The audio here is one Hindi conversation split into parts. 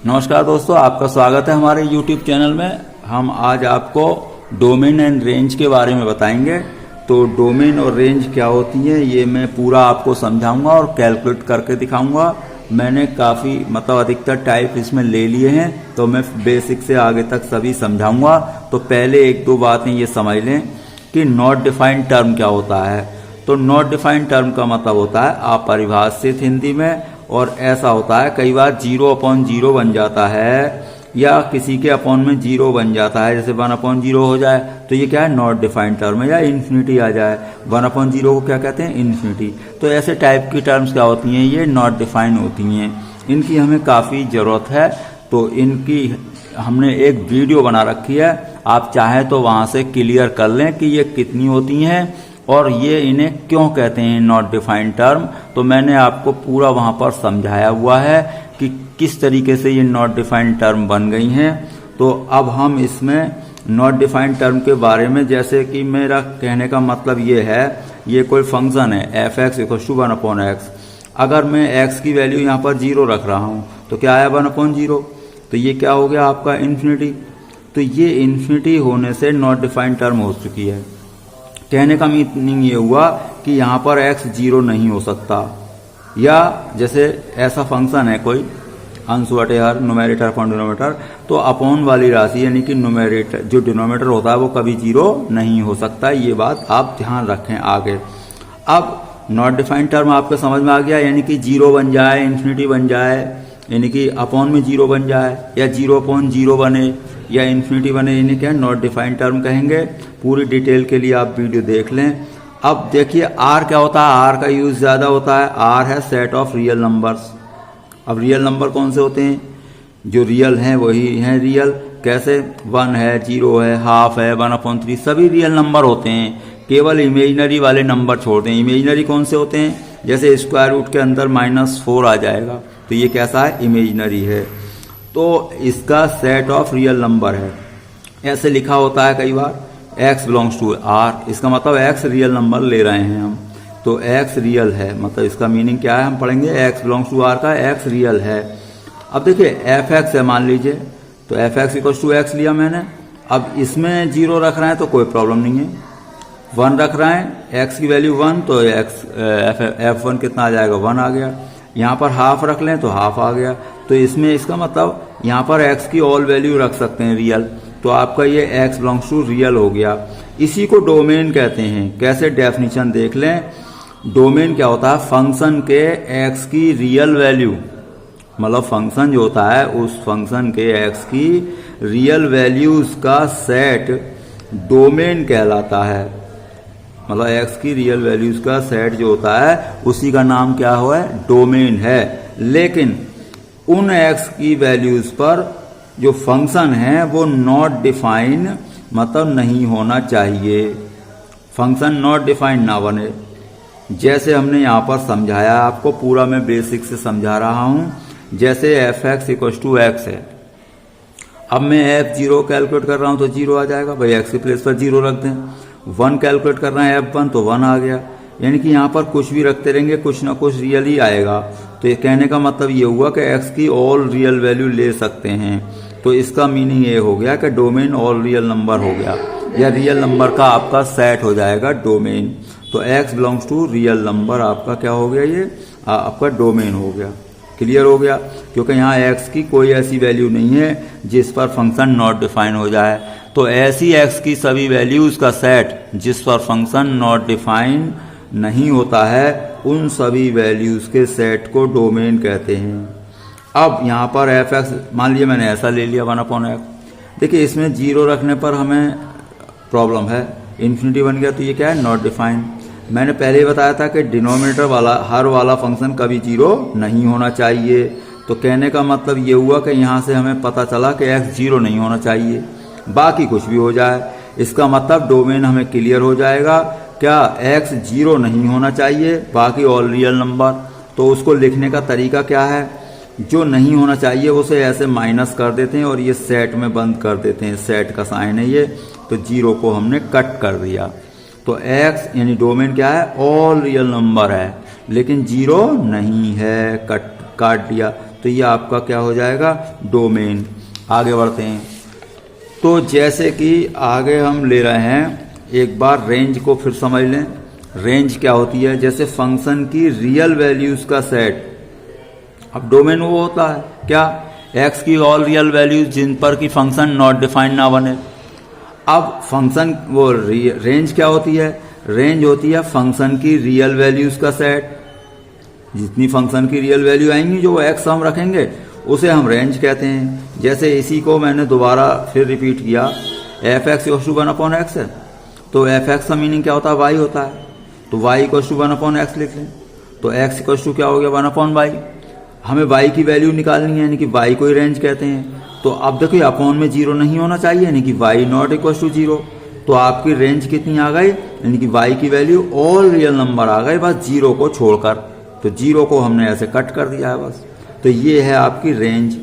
नमस्कार दोस्तों, आपका स्वागत है हमारे YouTube चैनल में। हम आज आपको डोमेन एंड रेंज के बारे में बताएंगे। तो डोमेन और रेंज क्या होती है ये मैं पूरा आपको समझाऊंगा और कैलकुलेट करके दिखाऊंगा। मैंने काफ़ी अधिकतर टाइप इसमें ले लिए हैं, तो मैं बेसिक से आगे तक सभी समझाऊंगा। तो पहले एक दो बातें ये समझ लें कि नॉट डिफाइंड टर्म क्या होता है। तो नॉट डिफाइंड टर्म का मतलब होता है अपरिभाषित हिंदी में, और ऐसा होता है कई बार 0/0 बन जाता है या किसी के अपॉन में 0 बन जाता है, जैसे 1/0 हो जाए तो ये क्या है, नॉट डिफाइंड टर्म है। या इन्फिनिटी आ जाए, 1/0 को क्या कहते हैं, इन्फिनिटी। तो ऐसे टाइप की टर्म्स क्या होती हैं, ये नॉट डिफाइंड होती हैं। इनकी हमें काफ़ी ज़रूरत है, तो इनकी हमने एक वीडियो बना रखी है, आप चाहें तो वहाँ से क्लियर कर लें कि ये कितनी होती हैं और ये इन्हें क्यों कहते हैं नॉट डिफाइंड टर्म। तो मैंने आपको पूरा वहाँ पर समझाया हुआ है कि किस तरीके से ये नॉट डिफाइंड टर्म बन गई हैं। तो अब हम इसमें नॉट डिफाइंड टर्म के बारे में, जैसे कि मेरा कहने का मतलब ये है, ये कोई फंक्शन है f(x) = 1/x। अगर मैं x की वैल्यू यहाँ पर 0 रख रहा हूँ तो क्या आया, 1/0। तो ये क्या हो गया आपका, इन्फिनिटी। तो ये इन्फिनिटी होने से नॉट डिफाइंड टर्म हो चुकी है। कहने का मीनिंग ये हुआ कि यहाँ पर x 0 नहीं हो सकता। या जैसे ऐसा फंक्शन है कोई अंश बटे हर, न्यूमरेटर अपॉन डिनोमिनेटर, तो अपॉन वाली राशि यानी कि न्यूमरेटर जो डिनोमिनेटर होता है वो कभी 0 नहीं हो सकता। ये बात आप ध्यान रखें आगे। अब नॉट डिफाइंड टर्म आपको समझ में आ गया, यानी कि 0 बन जाए, इन्फिनिटी बन जाए, यानी कि अपॉन में 0 बन जाए, या 0/0 बने, या इन्फिनिटी बने, इन्हें क्या नॉट डिफाइंड टर्म कहेंगे। पूरी डिटेल के लिए आप वीडियो देख लें। अब देखिए आर क्या होता है, आर का यूज ज़्यादा होता है। आर है सेट ऑफ रियल नंबर्स। अब रियल नंबर कौन से होते हैं, जो रियल हैं वही हैं रियल। कैसे, 1 है, 0 है, हाफ है, 1/3, सभी रियल नंबर होते हैं। केवल इमेजिनरी वाले नंबर छोड़ दें। इमेजिनरी कौन से होते हैं, जैसे स्क्वायर रूट के अंदर -4 आ जाएगा, तो ये कैसा है, इमेजिनरी है। तो इसका सेट ऑफ रियल नंबर है। ऐसे लिखा होता है कई बार, x बिलोंग्स टू r, इसका मतलब x रियल नंबर ले रहे हैं हम, तो x रियल है। मतलब इसका मीनिंग क्या है, हम पढ़ेंगे x बिलोंग्स टू r का x रियल है। अब देखिए f(x) है मान लीजिए, तो f(x) = x लिया मैंने। अब इसमें 0 रख रहे हैं तो कोई प्रॉब्लम नहीं है। 1 रख रहे हैं, x की वैल्यू 1, तो f(1) कितना आ जाएगा, 1 आ गया। यहाँ पर हाफ रख लें तो हाफ आ गया। तो इसमें इसका मतलब यहाँ पर x की ऑल वैल्यू रख सकते हैं रियल, तो आपका ये x बिलोंग्स टू रियल हो गया। इसी को डोमेन कहते हैं। कैसे, डेफिनेशन देख लें। डोमेन क्या होता है, फंक्शन के x की रियल वैल्यू, मतलब फंक्शन जो होता है उस फंक्शन के x की रियल वैल्यूज का सेट डोमेन कहलाता है। मतलब x की रियल वैल्यूज का सेट जो होता है उसी का नाम क्या है, डोमेन है। लेकिन उन x की वैल्यूज पर जो फंक्शन है वो नॉट डिफाइन मतलब नहीं होना चाहिए, फंक्शन नॉट डिफाइंड ना बने। जैसे हमने यहाँ पर समझाया, आपको पूरा मैं बेसिक से समझा रहा हूँ। जैसे f(x) = x है। अब मैं f(0) कैलकुलेट कर रहा हूँ तो 0 आ जाएगा, भाई x के प्लेस पर 0 रख दें। 1 कैलकुलेट कर रहे हैं f(1) तो 1 आ गया। यानी कि यहाँ पर कुछ भी रखते रहेंगे, कुछ ना कुछ रियल ही आएगा। तो ये कहने का मतलब ये हुआ कि x की ऑल रियल वैल्यू ले सकते हैं। तो इसका मीनिंग ये हो गया कि डोमेन ऑल रियल नंबर हो गया, या रियल नंबर का आपका सेट हो जाएगा डोमेन। तो x belongs to real number आपका क्या हो गया, ये आपका डोमेन हो गया। क्लियर हो गया, क्योंकि यहाँ x की कोई ऐसी वैल्यू नहीं है जिस पर फंक्शन नॉट डिफाइन हो जाए। तो ऐसी x की सभी वैल्यूज का सेट जिस पर फंक्शन नॉट डिफाइन नहीं होता है, उन सभी वैल्यूज के सेट को डोमेन कहते हैं। अब यहाँ पर f(x) मान लिया मैंने ऐसा ले लिया, 1/x। देखिए इसमें 0 रखने पर हमें प्रॉब्लम है, इन्फिनिटी बन गया, तो ये क्या है, नॉट डिफाइंड। मैंने पहले ही बताया था कि डिनोमिनेटर वाला हर वाला फंक्शन कभी 0 नहीं होना चाहिए। तो कहने का मतलब ये हुआ कि यहाँ से हमें पता चला कि x 0 नहीं होना चाहिए, बाकी कुछ भी हो जाए। इसका मतलब डोमेन हमें क्लियर हो जाएगा, क्या x 0 नहीं होना चाहिए, बाकी ऑल रियल नंबर। तो उसको लिखने का तरीका क्या है, जो नहीं होना चाहिए उसे ऐसे माइनस कर देते हैं और ये सेट में बंद कर देते हैं, सेट का साइन है ये। तो 0 को हमने कट कर दिया। तो x यानी डोमेन क्या है, ऑल रियल नंबर है, लेकिन 0 नहीं है, काट दिया। तो ये आपका क्या हो जाएगा, डोमेन। आगे बढ़ते हैं। तो जैसे कि आगे हम ले रहे हैं, एक बार रेंज को फिर समझ लें। रेंज क्या होती है, जैसे फंक्शन की रियल वैल्यूज का सेट। अब डोमेन वो होता है क्या, एक्स की ऑल रियल वैल्यूज जिन पर की फंक्शन नॉट डिफाइंड ना बने। अब फंक्शन वो रेंज क्या होती है, रेंज होती है फंक्शन की रियल वैल्यूज का सेट। जितनी फंक्शन की रियल वैल्यू आएंगी जो एक्स हम रखेंगे उसे हम रेंज कहते हैं। जैसे इसी को मैंने दोबारा फिर रिपीट किया, F X equal to 1/x है, तो एफ एक्स का मीनिंग क्या होता है, वाई होता है, तो वाई इक्वल टू 1/x लिख लें। तो एक्स इक्वल टू क्या हो गया, 1/y। हमें वाई की वैल्यू निकालनी है, यानी कि वाई को ही रेंज कहते हैं। तो अब देखिए अपॉन में 0 नहीं होना चाहिए, यानी कि वाई नॉट इक्वल टू 0। तो आपकी रेंज कितनी आ गई, यानी कि वाई की वैल्यू ऑल रियल नंबर आ गए, बस 0 को छोड़कर। तो 0 को हमने ऐसे कट कर दिया है बस। तो ये है आपकी रेंज।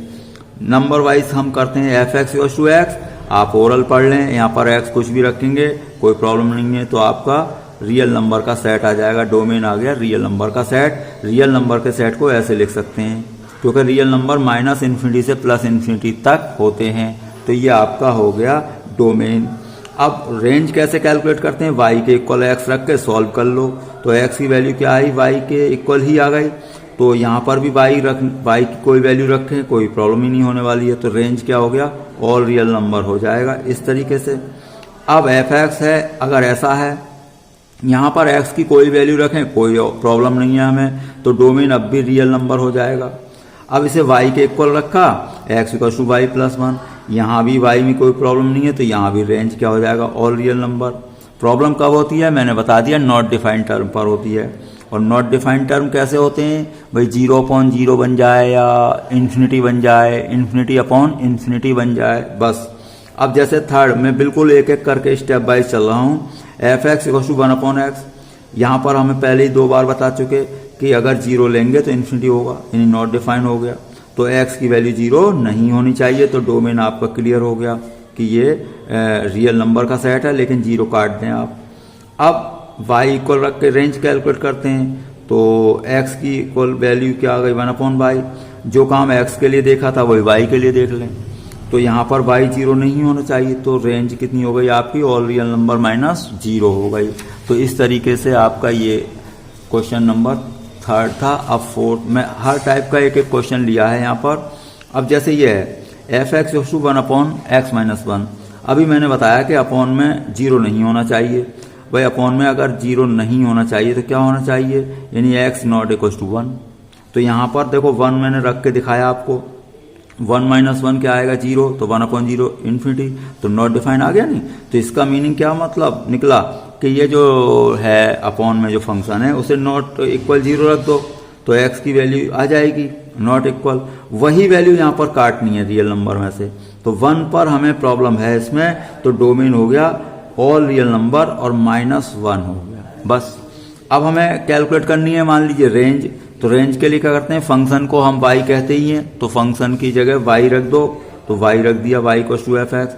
नंबर वाइज हम करते हैं, F X equal to X, आप ओरल पढ़ लें, यहाँ पर एक्स कुछ भी रखेंगे कोई प्रॉब्लम नहीं है। तो आपका रियल नंबर का सेट आ जाएगा, डोमेन आ गया रियल नंबर का सेट। रियल नंबर के सेट को ऐसे लिख सकते हैं, क्योंकि रियल नंबर -∞ से +∞ तक होते हैं। तो ये आपका हो गया डोमेन। अब रेंज कैसे कैलकुलेट करते हैं, y के इक्वल x रख के सॉल्व कर लो। तो x की वैल्यू क्या आई, y के इक्वल ही आ गई। तो यहाँ पर भी y की कोई वैल्यू रखें, कोई प्रॉब्लम ही नहीं होने वाली है। तो रेंज क्या हो गया, ऑल रियल नंबर हो जाएगा इस तरीके से। अब एफ एक्स है, अगर ऐसा है यहाँ पर x की कोई वैल्यू रखें, कोई प्रॉब्लम नहीं है हमें, तो डोमेन अब भी रियल नंबर हो जाएगा। अब इसे y के इक्वल रखा, x equal to y plus 1, यहाँ भी y में कोई प्रॉब्लम नहीं है, तो यहाँ भी रेंज क्या हो जाएगा, ऑल रियल नंबर। प्रॉब्लम कब होती है, मैंने बता दिया, नॉट डिफाइंड टर्म पर होती है। और नॉट डिफाइंड टर्म कैसे होते हैं भाई, 0/0 बन जाए या इन्फिनिटी बन जाए, ∞/∞ बन जाए, बस। अब जैसे थर्ड, मैं बिल्कुल एक एक करके स्टेप बाय चल रहा हूँ। F X equal to 1/x, यहाँ पर हमें पहले ही 2 बार बता चुके कि अगर 0 लेंगे तो इन्फिनिटी होगा, यानी नॉट डिफाइंड हो गया। तो x की वैल्यू 0 नहीं होनी चाहिए। तो डोमेन आपका क्लियर हो गया कि ये रियल नंबर का सेट है, लेकिन 0 काट दें आप। अब y इक्वल रख के रेंज कैलकुलेट करते हैं। तो x की इक्वल वैल्यू क्या आ गई, 1/y। जो काम x के लिए देखा था वही y के लिए देख लें। तो यहाँ पर y 0 नहीं होना चाहिए, तो रेंज कितनी हो गई आपकी, ऑल रियल नंबर -0 हो गई। तो इस तरीके से आपका ये क्वेश्चन नंबर 3 था। अब 4 में हर टाइप का एक एक क्वेश्चन लिया है यहाँ पर। अब जैसे ये है एफ एक्स टू 1/x-1, अभी मैंने बताया कि अपॉन में 0 नहीं होना चाहिए। भाई अपॉन में अगर 0 नहीं होना चाहिए तो क्या होना चाहिए, यानी x नॉट इक्वल टू 1। तो यहाँ पर देखो 1 मैंने रख के दिखाया आपको, 1 - 1 क्या आएगा, 0, तो 1/0 इन्फिनिटी, तो नॉट डिफाइंड आ गया नहीं। तो इसका मीनिंग क्या मतलब निकला कि ये जो है अपॉन में जो फंक्शन है उसे नॉट इक्वल 0 रख दो, तो x की वैल्यू आ जाएगी नॉट इक्वल। वही वैल्यू यहाँ पर काटनी है रियल नंबर में से। तो 1 पर हमें प्रॉब्लम है इसमें, तो डोमेन हो गया ऑल रियल नंबर और -1 हो गया, बस। अब हमें कैलकुलेट करनी है, मान लीजिए रेंज। तो रेंज के लिए क्या करते हैं, फंक्शन को हम y कहते ही हैं, तो फंक्शन की जगह y रख दो, तो y रख दिया, y equal to F X.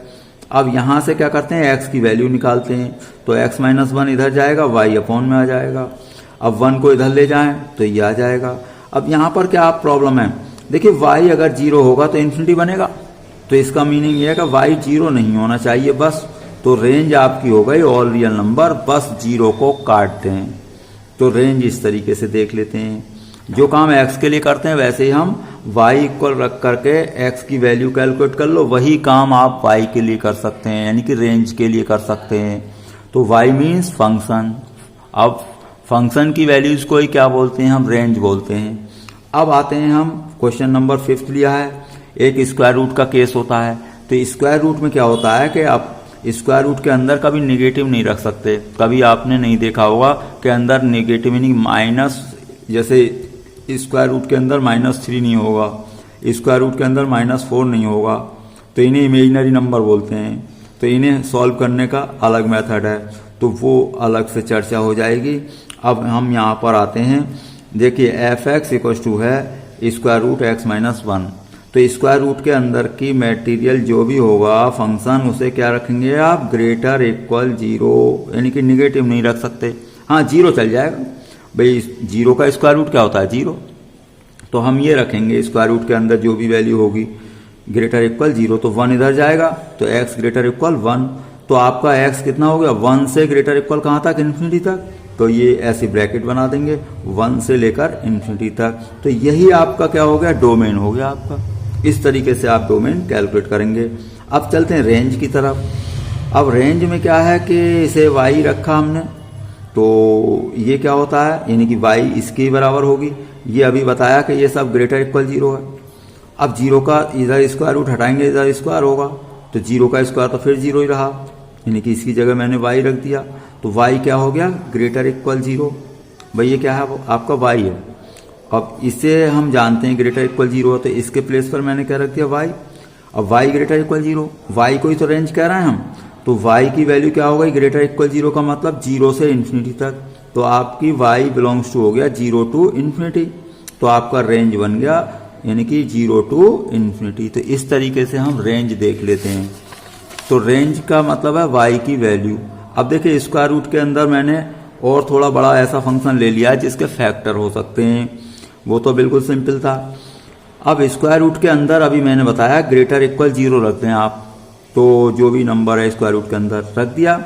अब यहाँ से क्या करते हैं, x की वैल्यू निकालते हैं। तो x - 1 इधर जाएगा, y अपॉन में आ जाएगा। अब 1 को इधर ले जाएं तो ये आ जाएगा। अब यहाँ पर क्या प्रॉब्लम है, देखिए y अगर 0 होगा तो इन्फिनिटी बनेगा, तो इसका मीनिंग ये है कि y 0 नहीं होना चाहिए, बस। तो रेंज आपकी हो गई ऑल रियल नंबर, बस 0 को काटते हैं। तो रेंज इस तरीके से देख लेते हैं। जो काम x के लिए करते हैं वैसे ही हम y इक्वल रख करके x की वैल्यू कैलकुलेट कर लो, वही काम आप y के लिए कर सकते हैं, यानी कि रेंज के लिए कर सकते हैं। तो y मीन्स फंक्शन। अब फंक्शन की वैल्यूज को ही क्या बोलते हैं, हम रेंज बोलते हैं। अब आते हैं हम क्वेश्चन नंबर 5 लिया है, एक स्क्वायर रूट का केस होता है। तो स्क्वायर रूट में क्या होता है कि आप स्क्वायर रूट के अंदर कभी नेगेटिव नहीं रख सकते। कभी आपने नहीं देखा होगा कि अंदर नेगेटिव यानी माइनस, जैसे स्क्वायर रूट के अंदर -3 नहीं होगा, स्क्वायर रूट के अंदर -4 नहीं होगा, तो इन्हें इमेजिनरी नंबर बोलते हैं। तो इन्हें सॉल्व करने का अलग मेथड है, तो वो अलग से चर्चा हो जाएगी। अब हम यहाँ पर आते हैं, देखिए एफ एक्स इक्वल टू है स्क्वायर रूट x - 1। तो स्क्वायर रूट के अंदर की मटेरियल जो भी होगा फंक्शन, उसे क्या रखेंगे आप, ग्रेटर इक्वल 0, यानी कि निगेटिव नहीं रख सकते। हाँ 0 चल जाएगा भाई, 0 का स्क्वायर रूट क्या होता है, 0। तो हम ये रखेंगे स्क्वायर रूट के अंदर जो भी वैल्यू होगी ग्रेटर इक्वल 0, तो 1 इधर जाएगा तो x ग्रेटर इक्वल 1। तो आपका x कितना हो गया 1 से ग्रेटर इक्वल कहाँ तक, इन्फिनिटी तक। तो ये ऐसी ब्रैकेट बना देंगे 1 से लेकर इन्फिनिटी तक। तो यही आपका क्या हो गया, डोमेन हो गया आपका। इस तरीके से आप डोमेन कैलकुलेट करेंगे। अब चलते हैं रेंज की तरफ। अब रेंज में क्या है कि इसे y रखा हमने, तो ये क्या होता है, यानी कि y इसके बराबर होगी। ये अभी बताया कि ये सब ग्रेटर इक्वल 0 है। अब 0 का इधर स्क्वायर रूट हटाएंगे, इधर स्क्वायर होगा, तो 0 का स्क्वायर तो फिर 0 ही रहा, यानी कि इसकी जगह मैंने y रख दिया। तो y क्या हो गया, ग्रेटर इक्वल 0। भाई ये क्या है, वो आपका y है। अब इसे हम जानते हैं ग्रेटर इक्वल 0 है, तो इसके प्लेस पर मैंने क्या रख दिया, y। अब y ग्रेटर इक्वल 0, y को ही तो रेंज कह रहे हैं हम, तो y की वैल्यू क्या होगा, ग्रेटर इक्वल 0 का मतलब 0 से इन्फिनिटी तक। तो आपकी y बिलोंग्स टू हो गया 0 टू इन्फिनिटी, तो आपका रेंज बन गया यानी कि 0 टू इन्फिनिटी। तो इस तरीके से हम रेंज देख लेते हैं। तो रेंज का मतलब है y की वैल्यू। अब देखिए स्क्वायर रूट के अंदर मैंने और थोड़ा बड़ा ऐसा फंक्शन ले लिया है जिसके फैक्टर हो सकते हैं, वो तो बिल्कुल सिंपल था। अब स्क्वायर रूट के अंदर अभी मैंने बताया ग्रेटर इक्वल 0 रखते हैं आप, तो जो भी नंबर है स्क्वायर रूट के अंदर रख दिया।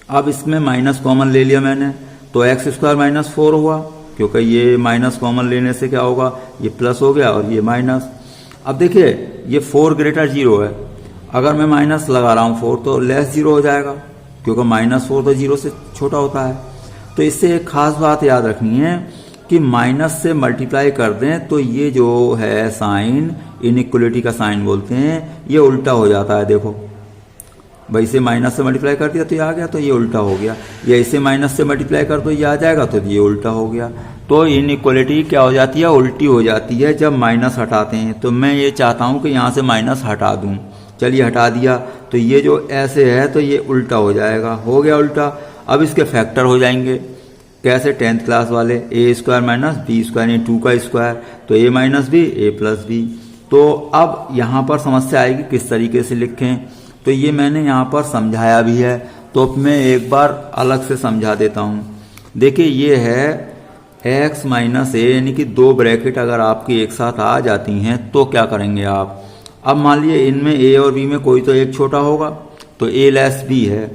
अब इसमें माइनस कॉमन ले लिया मैंने, तो एक्स स्क्वायर माइनस 4 हुआ, क्योंकि ये माइनस कॉमन लेने से क्या होगा, ये प्लस हो गया और ये माइनस। अब देखिए ये 4 ग्रेटर 0 है, अगर मैं माइनस लगा रहा हूँ 4 तो लेस 0 हो जाएगा, क्योंकि माइनस 4 तो 0 से छोटा होता है। तो इससे एक खास बात याद रखनी है कि माइनस से मल्टीप्लाई कर दें तो ये जो है साइन, इनइक्वलिटी का साइन बोलते हैं, ये उल्टा हो जाता है। देखो भाई इसे माइनस से मल्टीप्लाई कर दिया तो ये आ गया, तो ये उल्टा हो गया, या इसे माइनस से मल्टीप्लाई कर दो ये आ जाएगा, तो ये उल्टा हो गया। तो इनइक्वलिटी क्या हो जाती है, उल्टी हो जाती है जब माइनस हटाते हैं। तो मैं ये चाहता हूँ कि यहाँ से माइनस हटा दूँ, चलिए हटा दिया, तो ये जो ऐसे है तो ये उल्टा हो जाएगा, हो गया उल्टा। अब इसके फैक्टर हो जाएंगे, कैसे, 10th क्लास वाले, ए स्क्वायर माइनस बी स्क्वायर यानी 2 का स्क्वायर, तो ए माइनस बी ए प्लस बी। तो अब यहाँ पर समस्या आएगी किस तरीके से लिखें, तो ये मैंने यहाँ पर समझाया भी है, तो मैं एक बार अलग से समझा देता हूँ। देखिए ये है x माइनस ए, यानी कि 2 ब्रैकेट अगर आपकी एक साथ आ जाती हैं तो क्या करेंगे आप। अब मान लीजिए इनमें a और b में कोई तो एक छोटा होगा, तो a लेस b है,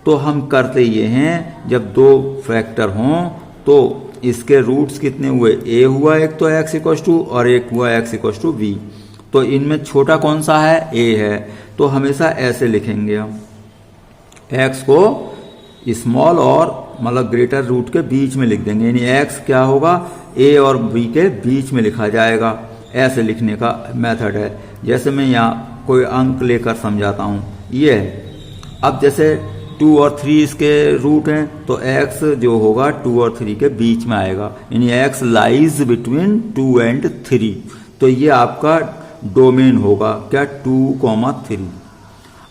तो हम करते ये हैं जब 2 फैक्टर हों तो इसके रूट्स कितने हुए, a हुआ एक तो x इक्वल टू और एक हुआ x इक्वल टू b, तो इनमें छोटा कौन सा है, a है, तो हमेशा ऐसे लिखेंगे हम, x को स्मॉल और मतलब ग्रेटर रूट के बीच में लिख देंगे, यानी x क्या होगा, a और b के बीच में लिखा जाएगा। ऐसे लिखने का मेथड है, जैसे मैं यहाँ कोई अंक लेकर समझाता हूँ, ये है। अब जैसे 2 और 3 इसके रूट हैं, तो x जो होगा 2 और 3 के बीच में आएगा, यानी x लाइज बिटवीन 2 एंड 3, तो ये आपका डोमेन होगा क्या, 2,3।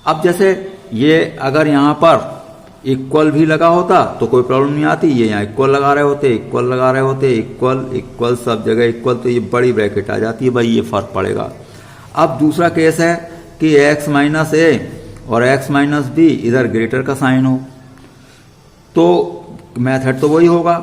अब जैसे ये अगर यहाँ पर इक्वल भी लगा होता तो कोई प्रॉब्लम नहीं आती, ये यहाँ इक्वल लगा रहे होते, इक्वल लगा रहे होते, इक्वल इक्वल सब जगह इक्वल, तो ये बड़ी ब्रैकेट आ जाती है, भाई ये फर्क पड़ेगा। अब दूसरा केस है कि x माइनस ए और x माइनस बी इधर ग्रेटर का साइन हो, तो मेथड तो वही होगा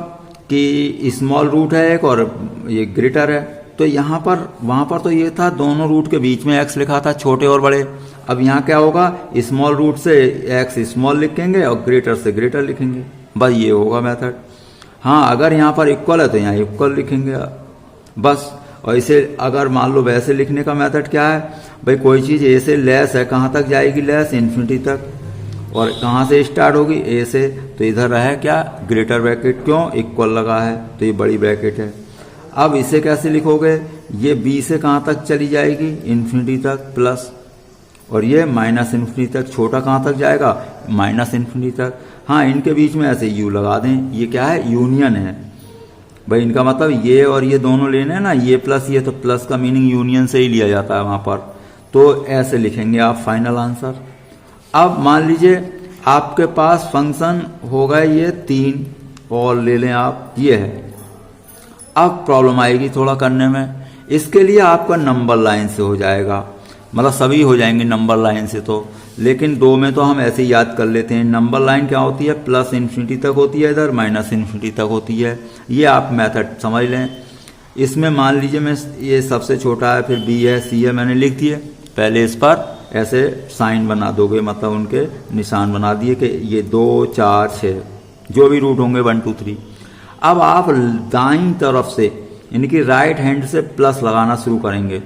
कि स्मॉल रूट है एक और ये ग्रेटर है, तो यहाँ पर वहाँ पर तो ये था दोनों रूट के बीच में x लिखा था, छोटे और बड़े। अब यहाँ क्या होगा, स्मॉल रूट से x स्मॉल लिखेंगे और ग्रेटर से ग्रेटर लिखेंगे, बस ये होगा मेथड। हाँ अगर यहाँ पर इक्वल है तो यहाँ इक्वल लिखेंगे बस। और इसे अगर मान लो वैसे लिखने का मेथड क्या है, भाई कोई चीज़ a से लेस है, कहाँ तक जाएगी लेस, इन्फिनिटी तक, और कहाँ से स्टार्ट होगी, a से, तो इधर है क्या, ग्रेटर ब्रैकेट, क्यों, इक्वल लगा है, तो ये बड़ी ब्रैकेट है। अब इसे कैसे लिखोगे, ये b से कहाँ तक चली जाएगी, इन्फिनिटी तक प्लस, और ये माइनस इन्फिनिटी तक, छोटा कहाँ तक जाएगा, माइनस इन्फिनिटी तक। हाँ इनके बीच में ऐसे u लगा दें, ये क्या है, यूनियन है भाई, इनका मतलब ये और ये दोनों लेने हैं ना, ये प्लस ये, तो प्लस का मीनिंग यूनियन से ही लिया जाता है वहाँ पर, तो ऐसे लिखेंगे आप फाइनल आंसर। अब मान लीजिए आपके पास फंक्शन होगा ये 3 और ले लें आप, ये है। अब प्रॉब्लम आएगी थोड़ा करने में, इसके लिए आपका नंबर लाइन से हो जाएगा, मतलब सभी हो जाएंगे नंबर लाइन से, तो लेकिन 2 में तो हम ऐसे ही याद कर लेते हैं। नंबर लाइन क्या होती है, प्लस इन्फिनिटी तक होती है, इधर माइनस इन्फिनिटी तक होती है, ये आप मेथड समझ लें। इसमें मान लीजिए मैं ये सबसे छोटा है, फिर बी है, सी है, मैंने लिख दिए। पहले इस पर ऐसे साइन बना दोगे, मतलब उनके निशान बना दिए कि ये 2 4 6 जो भी रूट होंगे 1 2 3। अब आप दाईं तरफ से यानी कि राइट हैंड से प्लस लगाना शुरू करेंगे।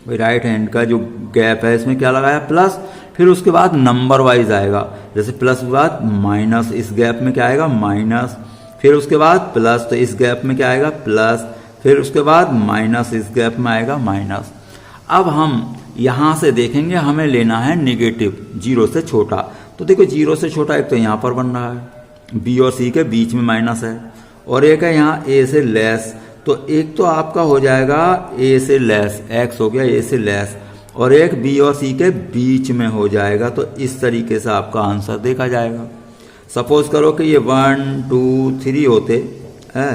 भाई राइट हैंड का जो गैप है इसमें क्या लगाया, प्लस। फिर उसके बाद नंबर वाइज आएगा, जैसे प्लस के बाद माइनस, इस गैप में क्या आएगा, माइनस। फिर उसके बाद प्लस, तो इस गैप में क्या आएगा, प्लस। फिर उसके बाद माइनस, इस गैप में आएगा माइनस। अब हम यहां से देखेंगे, हमें लेना है नेगेटिव, 0 से छोटा। तो देखो 0 से छोटा एक तो यहां पर बन रहा है, बी और सी के बीच में माइनस है, और एक है यहाँ ए से लेस। तो एक तो आपका हो जाएगा ए से लेस, एक्स हो गया ए से लेस, और एक बी और सी के बीच में हो जाएगा। तो इस तरीके से आपका आंसर देखा जाएगा। सपोज करो कि ये 1 2 3 होते है,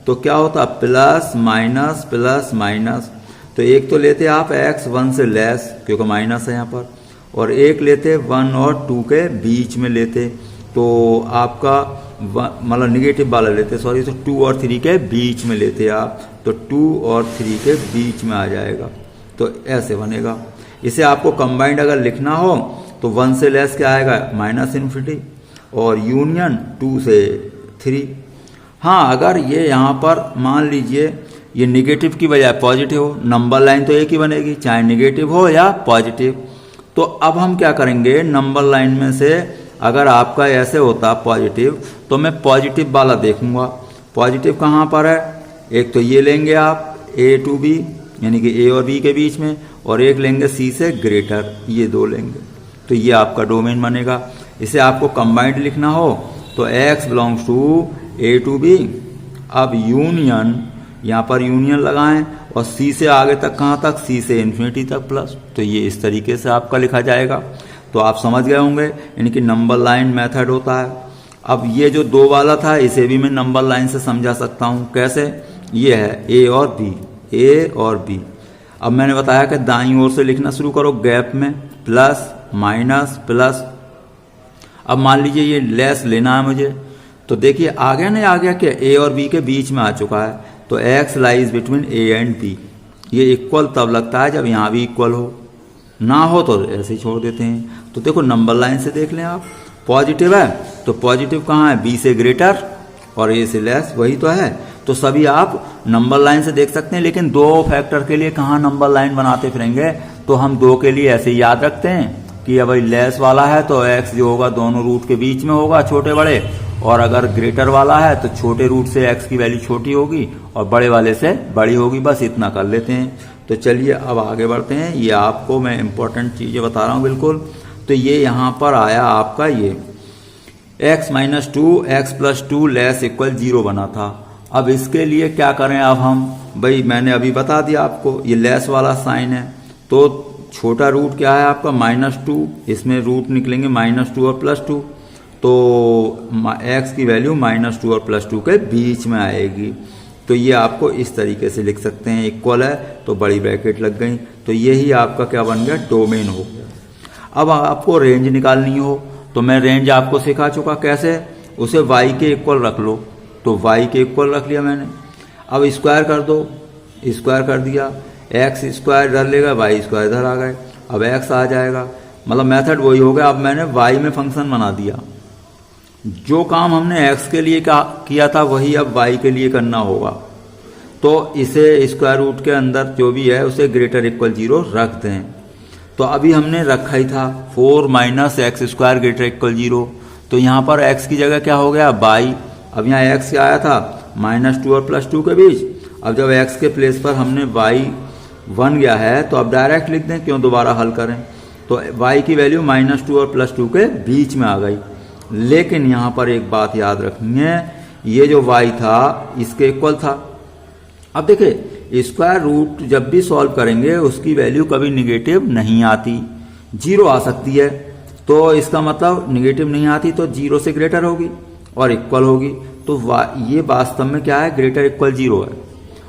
तो क्या होता, प्लस माइनस प्लस माइनस। तो एक तो लेते आप x 1 से लेस, क्योंकि माइनस है यहाँ पर, और एक लेते 1 और 2 के बीच में लेते, तो आपका मतलब निगेटिव वाला लेते, सॉरी, तो 2 और 3 के बीच में लेते आप, तो 2 और 3 के बीच में आ जाएगा। तो ऐसे बनेगा। इसे आपको कंबाइंड अगर लिखना हो तो 1 से लेस क्या आएगा, माइनस इन्फिनिटी, और यूनियन 2 से 3। हाँ, अगर ये यहाँ पर मान लीजिए ये निगेटिव की बजाय पॉजिटिव हो, नंबर लाइन तो एक ही बनेगी, चाहे निगेटिव हो या पॉजिटिव। तो अब हम क्या करेंगे, नंबर लाइन में से अगर आपका ऐसे होता पॉजिटिव, तो मैं पॉजिटिव वाला देखूंगा। पॉजिटिव कहाँ पर है, एक तो ये लेंगे आप ए टू बी, यानी कि ए और बी के बीच में, और एक लेंगे सी से ग्रेटर, ये 2 लेंगे। तो ये आपका डोमेन बनेगा। इसे आपको कंबाइंड लिखना हो तो x belongs to A to B. अब यूनियन, यहाँ पर यूनियन लगाएं, और सी से आगे तक कहाँ तक, सी से इन्फिनिटी तक प्लस। तो ये इस तरीके से आपका लिखा जाएगा। तो आप समझ गए होंगे, यानी कि नंबर लाइन मेथड होता है। अब ये जो 2 वाला था, इसे भी मैं नंबर लाइन से समझा सकता हूँ। कैसे, ये है ए और बी, ए और बी। अब मैंने बताया कि दाईं ओर से लिखना शुरू करो, गैप में प्लस माइनस प्लस। अब मान लीजिए ये लेस लेना है मुझे, तो देखिए आ गया ना, आ गया क्या, ए और बी के बीच में आ चुका है। तो x lies between A and B. ये इक्वल तब लगता है जब यहाँ भी इक्वल हो, ना हो तो ऐसे ही छोड़ देते हैं। तो देखो नंबर लाइन से देख लें आप, पॉजिटिव है तो पॉजिटिव कहाँ है, बी से ग्रेटर और ए से लेस, वही तो है। तो सभी आप नंबर लाइन से देख सकते हैं। लेकिन 2 फैक्टर के लिए कहाँ नंबर लाइन बनाते फिरेंगे, तो हम 2 के लिए ऐसे याद रखते हैं कि अब लेस वाला है तो x जो होगा दोनों रूट के बीच में होगा, छोटे बड़े, और अगर ग्रेटर वाला है तो छोटे रूट से x की वैल्यू छोटी होगी और बड़े वाले से बड़ी होगी। बस इतना कर लेते हैं। तो चलिए अब आगे बढ़ते हैं। ये आपको मैं इंपॉर्टेंट चीजें बता रहा हूँ बिल्कुल। तो ये यहाँ पर आया आपका ये x - 2 x + 2 लेस इक्वल 0 बना था। अब इसके लिए क्या करें, अब हम भाई मैंने अभी बता दिया आपको, ये लेस वाला साइन है, तो छोटा रूट क्या है आपका -2, इसमें रूट निकलेंगे -2 और +2, तो x की वैल्यू -2 और +2 के बीच में आएगी। तो ये आपको इस तरीके से लिख सकते हैं, इक्वल है तो बड़ी ब्रैकेट लग गई। तो यही आपका क्या बन गया, डोमेन हो गया। अब आपको रेंज निकालनी हो तो मैं रेंज आपको सिखा चुका, कैसे, उसे y के इक्वल रख लो। तो y के इक्वल रख लिया मैंने। अब स्क्वायर कर दो, स्क्वायर कर दिया, x स्क्वायर इधर लेगा, y स्क्वायर इधर आ गए, अब x आ जाएगा। मतलब मेथड वही हो गया। अब मैंने y में फंक्शन बना दिया। जो काम हमने x के लिए किया था वही अब y के लिए करना होगा। तो इसे स्क्वायर रूट के अंदर जो भी है उसे ग्रेटर इक्वल 0 रख दें। तो अभी हमने रखा ही था 4 - x² ग्रेटर इक्वल 0। तो यहाँ पर x की जगह क्या हो गया, y। अब यहाँ x क्या आया था, -2 और +2 के बीच। अब जब x के प्लेस पर हमने y बन गया है तो अब डायरेक्ट लिख दें, क्यों दोबारा हल करें। तो y की वैल्यू -2 और +2 के बीच में आ गई। लेकिन यहाँ पर एक बात याद रखनी है, ये जो y था इसके इक्वल था। अब देखिए स्क्वायर रूट जब भी सॉल्व करेंगे उसकी वैल्यू कभी निगेटिव नहीं आती, 0 आ सकती है। तो इसका मतलब निगेटिव नहीं आती तो 0 से ग्रेटर होगी और इक्वल होगी। तो ये वास्तव में क्या है, ग्रेटर इक्वल 0 है।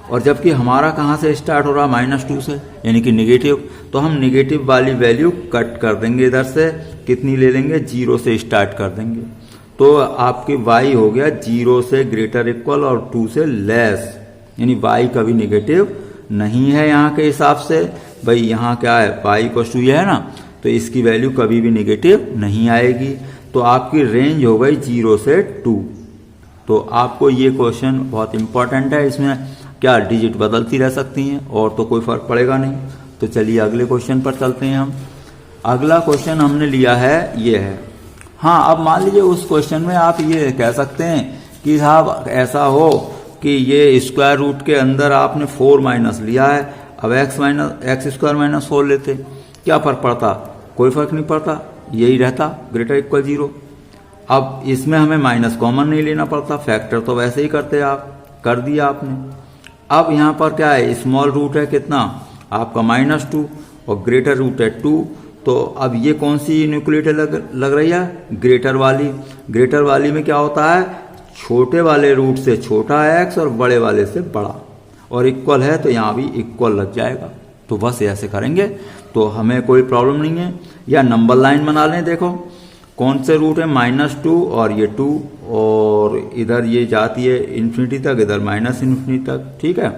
और जबकि हमारा कहाँ से स्टार्ट हो रहा है, -2 से, यानी कि निगेटिव। तो हम निगेटिव वाली वैल्यू कट कर देंगे इधर से, कितनी ले लेंगे, 0 से स्टार्ट कर देंगे। तो आपके y हो गया 0 से ग्रेटर इक्वल और 2 से लेस। यानी y कभी निगेटिव नहीं है यहाँ के हिसाब से। भाई यहाँ क्या है, y इक्वल टू ये है ना, तो इसकी वैल्यू कभी भी निगेटिव नहीं आएगी। तो आपकी रेंज हो गई 0 से 2। तो आपको ये क्वेश्चन बहुत इंपॉर्टेंट है, इसमें क्या डिजिट बदलती रह सकती हैं और तो कोई फर्क पड़ेगा नहीं। तो चलिए अगले क्वेश्चन पर चलते हैं हम। अगला क्वेश्चन हमने लिया है ये है। हाँ, अब मान लीजिए उस क्वेश्चन में आप ये कह सकते हैं कि साहब ऐसा हो कि ये स्क्वायर रूट के अंदर आपने 4 माइनस लिया है, अब एक्स स्क्वायर माइनस 4 लेते, क्या फर्क पड़ता? कोई फर्क नहीं पड़ता, यही रहता ग्रेटर इक्वल 0। अब इसमें हमें माइनस कॉमन नहीं लेना पड़ता, फैक्टर तो वैसे ही करते आप, कर दिया आपने। अब यहाँ पर क्या है, स्मॉल रूट है कितना आपका -2 और ग्रेटर रूट है 2। तो अब ये कौन सी न्यूक्लिएटर लग रही है? ग्रेटर वाली। ग्रेटर वाली में क्या होता है, छोटे वाले रूट से छोटा x और बड़े वाले से बड़ा, और इक्वल है तो यहाँ भी इक्वल लग जाएगा। तो बस ऐसे करेंगे तो हमें कोई प्रॉब्लम नहीं है। या नंबर लाइन बना लें, देखो कौन से रूट है, -2 और ये 2, और इधर ये जाती है इन्फिनिटी तक, इधर -इन्फिनिटी तक, ठीक है।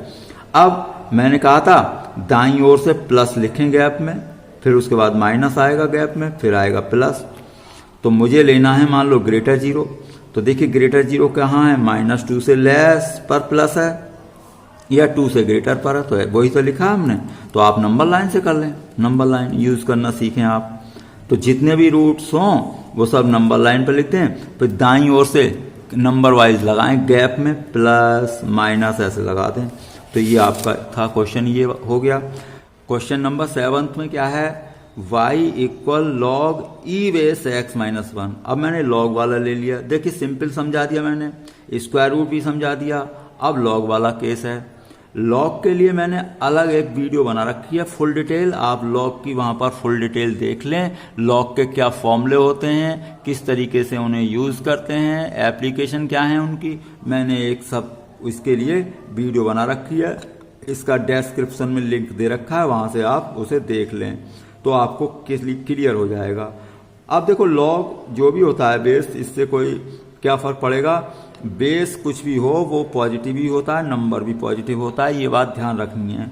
अब मैंने कहा था दाईं ओर से प्लस लिखें गैप में, फिर उसके बाद माइनस आएगा गैप में, फिर आएगा प्लस। तो मुझे लेना है मान लो ग्रेटर 0। तो देखिए ग्रेटर 0 कहाँ है, -2 से लेस पर प्लस है या 2 से ग्रेटर पर है, तो वही तो लिखा हमने। तो आप नंबर लाइन से कर लें, नंबर लाइन यूज करना सीखें आप। तो जितने भी रूट्स हों वो सब नंबर लाइन पर लिखते हैं, फिर दाईं ओर से नंबर वाइज लगाएं, गैप में प्लस माइनस ऐसे लगा दें। तो ये आपका था क्वेश्चन, ये हो गया। क्वेश्चन नंबर 7 में क्या है, y इक्वल लॉग ई बेस x माइनस 1। अब मैंने लॉग वाला ले लिया, देखिए सिंपल समझा दिया मैंने, स्क्वायर रूट भी समझा दिया। अब लॉग वाला केस है। लॉग के लिए मैंने अलग एक वीडियो बना रखी है फुल डिटेल, आप लॉग की वहाँ पर फुल डिटेल देख लें। लॉग के क्या फॉर्मूले होते हैं, किस तरीके से उन्हें यूज़ करते हैं, एप्लीकेशन क्या है उनकी, मैंने एक सब इसके लिए वीडियो बना रखी है। इसका डिस्क्रिप्शन में लिंक दे रखा है, वहाँ से आप उसे देख लें तो आपको क्लियर हो जाएगा। अब देखो लॉग जो भी होता है बेस, इससे कोई क्या फ़र्क पड़ेगा, बेस कुछ भी हो वो पॉजिटिव ही होता है, नंबर भी पॉजिटिव होता है, ये बात ध्यान रखनी है।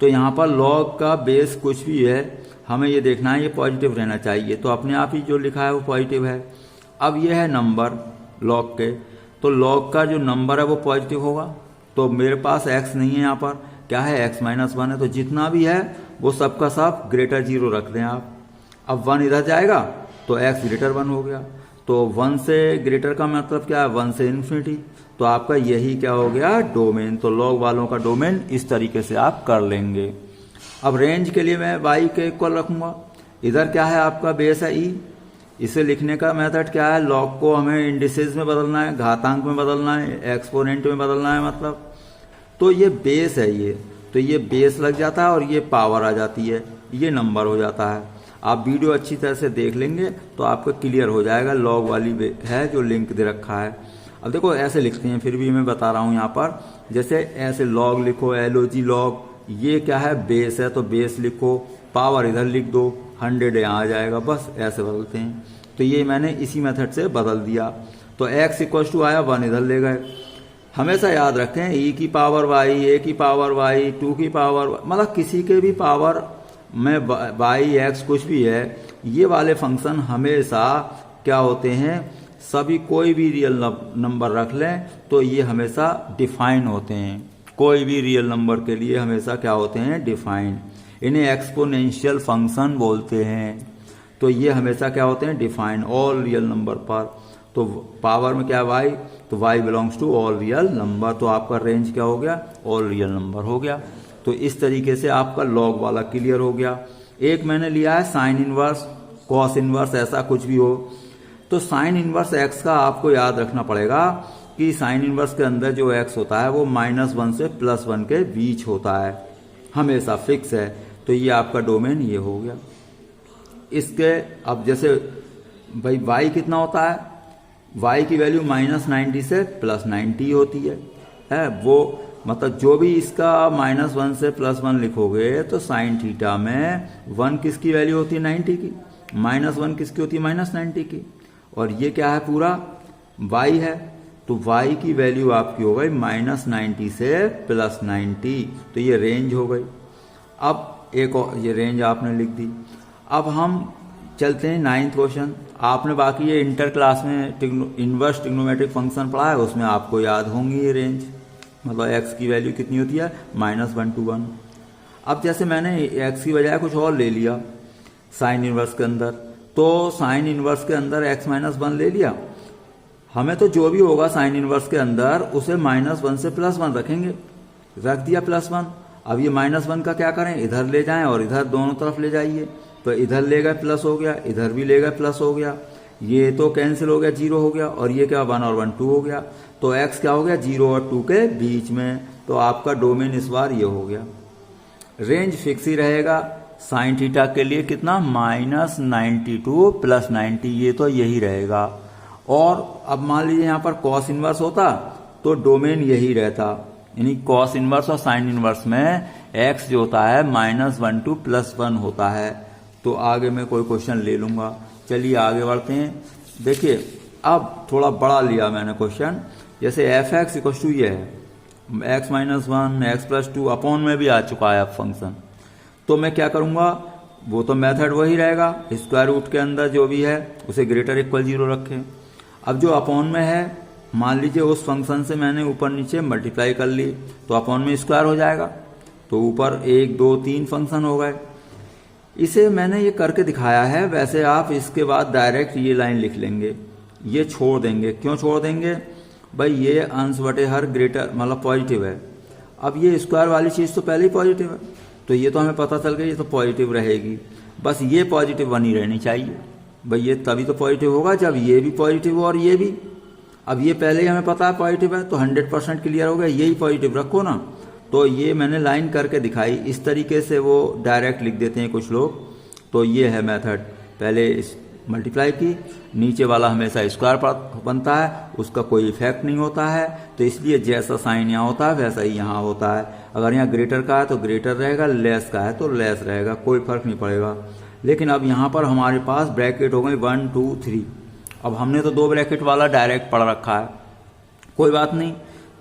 तो यहाँ पर लॉग का बेस कुछ भी है, हमें ये देखना है ये पॉजिटिव रहना चाहिए, तो अपने आप ही जो लिखा है वो पॉजिटिव है। अब ये है नंबर लॉग के, तो लॉग का जो नंबर है वो पॉजिटिव होगा। तो मेरे पास x नहीं है, यहाँ पर क्या है x माइनस 1 है, तो जितना भी है वो सबका सब ग्रेटर 0 रख दें आप। अब 1 इधर जाएगा तो x ग्रेटर 1 हो गया। तो 1 से ग्रेटर का मतलब क्या है, 1 से इन्फिनिटी। तो आपका यही क्या हो गया, डोमेन। तो लॉग वालों का डोमेन इस तरीके से आप कर लेंगे। अब रेंज के लिए मैं y के इक्वल रखूंगा, इधर क्या है आपका बेस है e। इसे लिखने का मेथड क्या है, लॉग को हमें इंडिसेस में बदलना है, घातांक में बदलना है, एक्सपोनेंट में बदलना है मतलब। तो ये बेस है ये, तो ये बेस लग जाता है और ये पावर आ जाती है, ये नंबर हो जाता है। आप वीडियो अच्छी तरह से देख लेंगे तो आपको क्लियर हो जाएगा। लॉग वाली है जो लिंक दे रखा है। अब देखो ऐसे लिखते हैं, फिर भी मैं बता रहा हूँ यहाँ पर, जैसे ऐसे लॉग लिखो, LOG लॉग, ये क्या है बेस है तो बेस लिखो, पावर इधर लिख दो, 100 यहाँ आ जाएगा, बस ऐसे बदलते हैं। तो ये मैंने इसी मेथड से बदल दिया। तो x इक्वल टू आया 1 इधर ले गए। हमेशा याद रखें e की पावर y, a की पावर y, 2 की पावर, मतलब किसी के भी पावर में y x कुछ भी है, ये वाले फंक्शन हमेशा क्या होते हैं, सभी कोई भी रियल नंबर रख लें तो ये हमेशा डिफाइन होते हैं। कोई भी रियल नंबर के लिए हमेशा क्या होते हैं, डिफाइन। इन्हें एक्सपोनेंशियल फंक्शन बोलते हैं। तो ये हमेशा क्या होते हैं, डिफाइन ऑल रियल नंबर पर। तो पावर में क्या y, तो y belongs to all real number. तो आपका रेंज क्या हो गया, ऑल रियल नंबर हो गया। तो इस तरीके से आपका लॉग वाला क्लियर हो गया। एक मैंने लिया है साइन इनवर्स, कॉस इनवर्स, ऐसा कुछ भी हो। तो साइन इनवर्स x का आपको याद रखना पड़ेगा कि साइन इनवर्स के अंदर जो x होता है वो -1 से +1 के बीच होता है, हमेशा फिक्स है। तो ये आपका डोमेन ये हो गया। इसके अब जैसे भाई y कितना होता है, y की वैल्यू -90 से +90 होती है वो, मतलब जो भी इसका -1 से +1 लिखोगे तो साइन थीटा में 1 किसकी वैल्यू होती है, 90 की, -1 किसकी होती है, -90 की। और ये क्या है, पूरा y है। तो y की वैल्यू आपकी हो गई -90 से +90, तो ये रेंज हो गई। अब एक और ये रेंज आपने लिख दी। अब हम चलते हैं 9th क्वेश्चन। आपने बाकी ये इंटर क्लास में इनवर्स ट्रिग्नोमेट्रिक फंक्शन पढ़ा है, उसमें आपको याद होंगी ये रेंज, मतलब x की वैल्यू कितनी होती है -1 to 1। अब जैसे मैंने x की बजाय कुछ और ले लिया साइन इनवर्स के अंदर, तो साइन इनवर्स के अंदर x -1 ले लिया। हमें तो जो भी होगा साइन इनवर्स के अंदर उसे -1 से +1 रखेंगे, रख दिया +1। अब ये -1 का क्या करें, इधर ले जाएं और इधर दोनों तरफ ले जाइए, तो इधर ले गए प्लस हो गया, इधर भी ले गए प्लस हो गया, ये तो कैंसिल हो गया 0 हो गया, और ये क्या 1 और 1 2 हो गया, तो x क्या हो गया 0 और 2 के बीच में। तो आपका डोमेन इस बार ये हो गया। रेंज फिक्स ही रहेगा साइन थीटा के लिए, कितना -90 to +90, ये तो यही रहेगा। और अब मान लीजिए यहाँ पर कॉस इनवर्स होता तो डोमेन यही रहता, यानी कॉस इनवर्स और साइन इनवर्स में x जो होता है -1 to +1 होता है। तो आगे मैं कोई क्वेश्चन ले लूंगा। चलिए आगे बढ़ते हैं। देखिए अब थोड़ा बड़ा लिया मैंने क्वेश्चन, जैसे f(x) = ये है x -1 x + 2 अपॉन में भी आ चुका है अब फंक्शन। तो मैं क्या करूंगा, वो तो मेथड वही रहेगा, स्क्वायर रूट के अंदर जो भी है उसे > = 0 रखें। अब जो अपॉन में है, मान लीजिए उस फंक्शन से मैंने ऊपर नीचे मल्टीप्लाई कर ली, तो अपॉन में स्क्वायर हो जाएगा, तो ऊपर 1 2 3 फंक्शन हो गए। इसे मैंने ये करके दिखाया है, वैसे आप इसके बाद डायरेक्ट ये लाइन लिख लेंगे, ये छोड़ देंगे। क्यों छोड़ देंगे भाई, ये अंश बटे हर ग्रेटर मतलब पॉजिटिव है। अब ये स्क्वायर वाली चीज़ तो पहले ही पॉजिटिव है, तो ये तो हमें पता चल गया ये तो पॉजिटिव रहेगी, बस ये पॉजिटिव बनी रहनी चाहिए। भाई ये तभी तो पॉजिटिव होगा जब ये भी पॉजिटिव हो और ये भी। अब ये पहले ही हमें पता है पॉजिटिव है, तो 100% क्लियर हो गया, यही पॉजिटिव रखो ना। तो ये मैंने लाइन करके दिखाई, इस तरीके से वो डायरेक्ट लिख देते हैं कुछ लोग। तो ये है मेथड, पहले इस मल्टीप्लाई की, नीचे वाला हमेशा स्क्वायर बनता है, उसका कोई इफेक्ट नहीं होता है, तो इसलिए जैसा साइन यहाँ होता है वैसा ही यहाँ होता है। अगर यहाँ ग्रेटर का है तो ग्रेटर रहेगा, लेस का है तो लेस रहेगा, कोई फर्क नहीं पड़ेगा। लेकिन अब यहाँ पर हमारे पास ब्रैकेट हो गई 1 2 3। अब हमने तो 2 ब्रैकेट वाला डायरेक्ट पढ़ रखा है, कोई बात नहीं।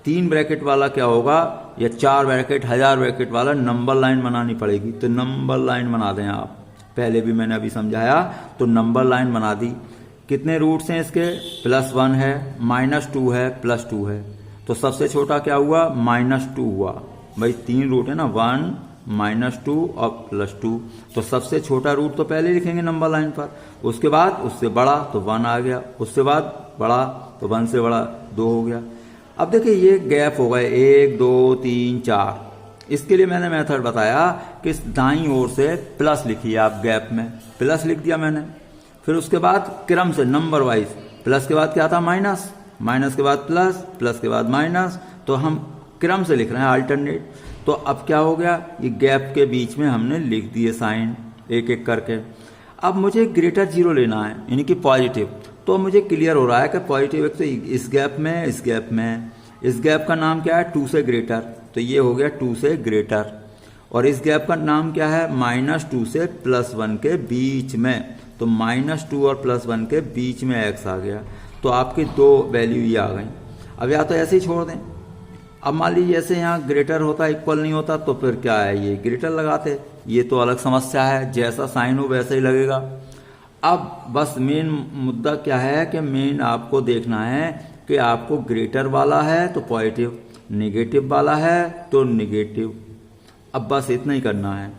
3 ब्रैकेट वाला क्या होगा, या 4 ब्रैकेट 1000 ब्रैकेट वाला नंबर लाइन बनानी पड़ेगी। तो नंबर लाइन बना दें आप, पहले भी मैंने अभी समझाया, तो नंबर लाइन बना दी। कितने रूट्स हैं इसके, +1 है, -2 है, +2 है। तो सबसे छोटा क्या हुआ, -2 हुआ। भाई 3 रूट है ना, 1 -2 और +2, तो सबसे छोटा रूट तो पहले लिखेंगे नंबर लाइन पर, उसके बाद उससे बड़ा तो 1 आ गया, उससे बाद बड़ा तो 1 से बड़ा 2 हो गया। अब देखिए ये गैप हो गए 1 2 3 4। इसके लिए मैंने मेथड बताया कि दाईं ओर से प्लस लिखिए आप, गैप में प्लस लिख दिया मैंने। फिर उसके बाद क्रम से नंबर वाइज, प्लस के बाद क्या था माइनस, माइनस के बाद प्लस, प्लस के बाद माइनस, तो हम क्रम से लिख रहे हैं अल्टरनेट। तो अब क्या हो गया, ये गैप के बीच में हमने लिख दिए साइन एक एक करके। अब मुझे >0 लेना है, यानी कि पॉजिटिव। तो मुझे क्लियर हो रहा है कि पॉजिटिव एक तो इस गैप में, इस गैप में, इस गैप का नाम क्या है 2 से ग्रेटर, तो ये हो गया 2 से ग्रेटर। और इस गैप का नाम क्या है, -2 से +1 के बीच में, तो -2 और +1 के बीच में x आ गया। तो आपकी 2 वैल्यू ये आ गई। अब या तो ऐसे ही छोड़ दें। अब मान लीजिए जैसे यहाँ ग्रेटर होता इक्वल नहीं होता, तो फिर क्या है, ये ग्रेटर लगाते, ये तो अलग समस्या है, जैसा साइन हो वैसा ही लगेगा। अब बस मेन मुद्दा क्या है कि मेन आपको देखना है कि आपको ग्रेटर वाला है तो पॉजिटिव, नेगेटिव वाला है तो नेगेटिव। अब बस इतना ही करना है।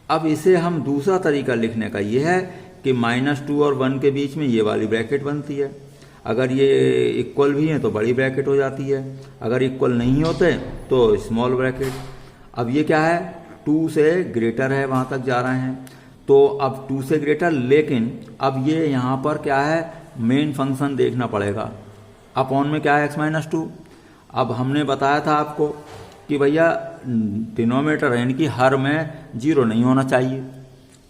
अब इसे हम दूसरा तरीका लिखने का ये है कि -2 और 1 के बीच में ये वाली ब्रैकेट बनती है। अगर ये इक्वल भी हैं तो बड़ी ब्रैकेट हो जाती है, अगर इक्वल नहीं होते तो स्मॉल ब्रैकेट। अब ये क्या है, 2 से ग्रेटर है, वहाँ तक जा रहे हैं, तो अब 2 से ग्रेटर, लेकिन अब ये यहाँ पर क्या है, मेन फंक्शन देखना पड़ेगा। अपॉन में क्या है x-2। अब हमने बताया था आपको कि भैया डिनोमिनेटर यानी कि हर में 0 नहीं होना चाहिए,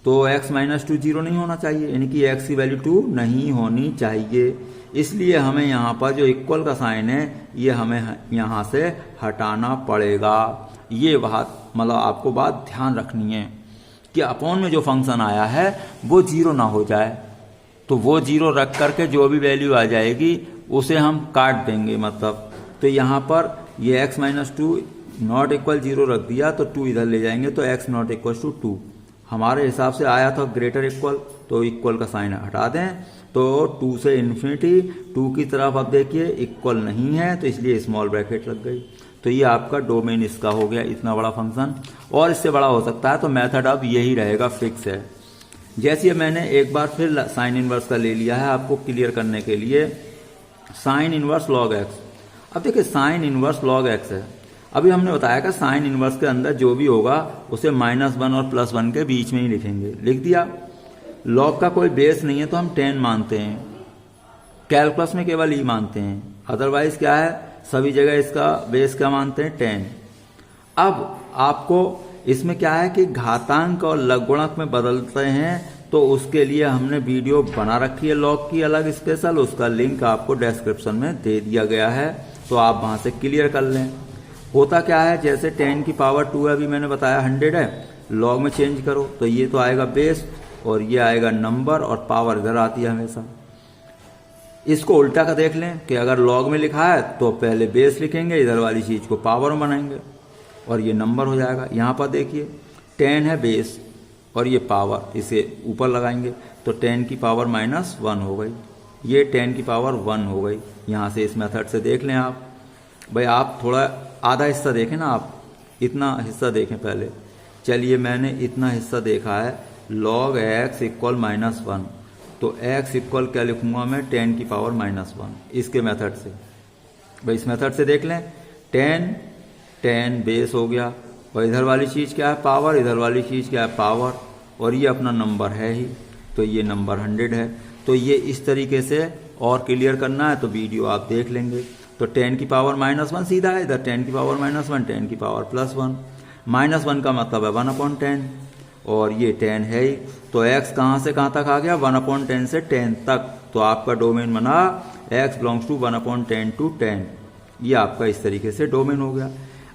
तो x-2 0 नहीं होना चाहिए, यानी कि x की वैल्यू 2 नहीं होनी चाहिए। इसलिए हमें यहाँ पर जो इक्वल का साइन है ये हमें यहाँ से हटाना पड़ेगा। ये बात मतलब आपको बात ध्यान रखनी है कि अपॉन में जो फंक्शन आया है वो 0 ना हो जाए, तो वो 0 रख करके जो भी वैल्यू आ जाएगी उसे हम काट देंगे मतलब। तो यहाँ पर ये x माइनस 2 नॉट इक्वल 0 रख दिया तो 2 इधर ले जाएंगे तो x नॉट इक्वल टू 2 हमारे हिसाब से आया था ग्रेटर इक्वल, तो इक्वल का साइन हटा दें तो 2 से इन्फिनिटी 2 की तरफ अब देखिए इक्वल नहीं है तो इसलिए स्मॉल ब्रैकेट लग गई। तो ये आपका डोमेन इसका हो गया इतना बड़ा फंक्शन, और इससे बड़ा हो सकता है तो मेथड अब यही रहेगा, फिक्स है। जैसे मैंने एक बार फिर साइन इनवर्स का ले लिया है आपको क्लियर करने के लिए, साइन इनवर्स लॉग एक्स। अब देखिए साइन इनवर्स लॉग एक्स है, अभी हमने बताया कि साइन इनवर्स के अंदर जो भी होगा उसे -1 और +1 के बीच में ही लिखेंगे, लिख दिया। लॉग का कोई बेस नहीं है तो हम 10 मानते हैं, कैलकुलस में केवल ई मानते हैं, अदरवाइज क्या है सभी जगह इसका बेस क्या मानते हैं 10। अब आपको इसमें क्या है कि घातांक और लघुगणक में बदलते हैं तो उसके लिए हमने वीडियो बना रखी है लॉग की अलग स्पेशल, उसका लिंक आपको डिस्क्रिप्शन में दे दिया गया है तो आप वहां से क्लियर कर लें। होता क्या है जैसे 10 की पावर 2 है, अभी मैंने बताया 100 है, लॉग में चेंज करो तो ये तो आएगा बेस और ये आएगा नंबर और पावर इधर आती है हमेशा। इसको उल्टा का देख लें कि अगर लॉग में लिखा है तो पहले बेस लिखेंगे, इधर वाली चीज को पावर में बनाएंगे और ये नंबर हो जाएगा। यहाँ पर देखिए 10 है बेस और ये पावर, इसे ऊपर लगाएंगे तो 10 की पावर -1 हो गई, ये 10 की पावर 1 हो गई। यहाँ से इस मेथड से देख लें आप भाई, आप थोड़ा आधा हिस्सा देखें ना, आप इतना हिस्सा देखें पहले। चलिए मैंने इतना हिस्सा देखा है, log x इक्वल -1 तो x इक्वल क्या लिखूंगा मैं 10 की पावर -1 इसके मेथड से। भाई इस मेथड से देख लें 10 बेस हो गया और इधर वाली चीज क्या है पावर, इधर वाली चीज क्या है पावर, और ये अपना नंबर है ही तो ये नंबर 100 है। तो ये इस तरीके से और क्लियर करना है तो वीडियो आप देख लेंगे। तो 10 की पावर -1 सीधा है, इधर 10 की पावर -1 10 की पावर +1, -1 का मतलब है 1/10 और ये 10 है ही तो x कहाँ से कहाँ तक आ गया 1/10 से 10 तक, तो आपका डोमेन बना x बिलोंग्स टू 1/10 to 10। ये आपका इस तरीके से डोमेन हो गया।